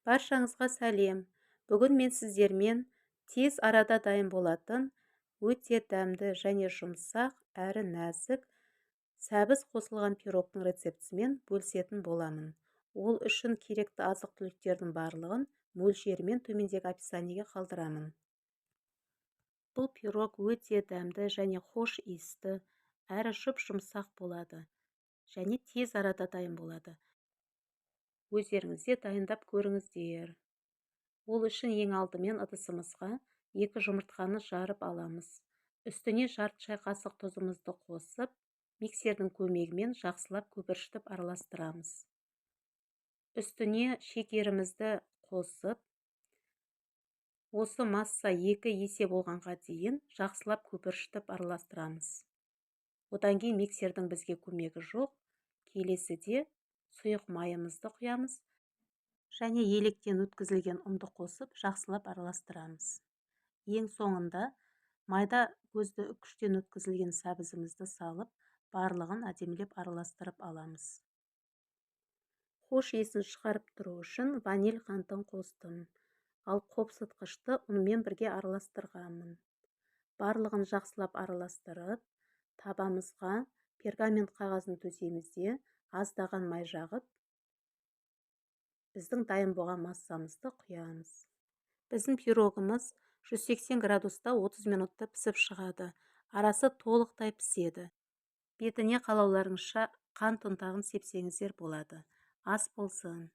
Баршаңызға сәлем. Бүгін мен сіздермен тез арада дайын болатын, өте дәмді және жұмсақ әрі нәзік сәбіз қосылған пирогтың рецептісімен бөлісетін боламын. Ол үшін керекті азық-түліктердің барлығын мөлшерімен төмендегі описаниеге қалдырамын. Бұл пирог өте дәмді және хош иісті, әрі жұп-жұмсақ болады және тез арада дайын болады. Өздеріңізде дайындап көріңіздер. Ол үшін ең алдымен ыдысымызға 2 жұмыртқаны жарып аламыз. Үстіне жарты шай қасық тұзымызды қосып, миксердің көмегімен жақсылап көпіршітіп араластырамыз. Үстіне шекерімізді қосып, осы масса 2 есе болғанға дейін жақсылап көпіршітіп араластырамыз. Одан кейін миксердің бізге көмегі жоқ. Келесіде сұйық майымызды құямыз және електен өткізілген ұнды қосып, жақсылап араластырамыз. Ең соңында майда көзді үкіштен өткізілген сәбізімізді салып, барлығын әдемілеп араластырып аламыз. Хош иісін шығарып тұру үшін ваниль қантын қостым, ал қопсытқышты ұнмен бірге араластырғанмын. Барлығын жақсылап араластырып, табамызға пергамент қағазын төсейміз де, аздаған май жағып, біздің дайын болған массамызды құямыз. Біздің пирогымыз 180 градуста 30 минутта пісіп шығады. Арасы толықтай піседі. Бетіне қалауларыңызша қант ұнтағын сепсеңіздер болады. Ас болсын.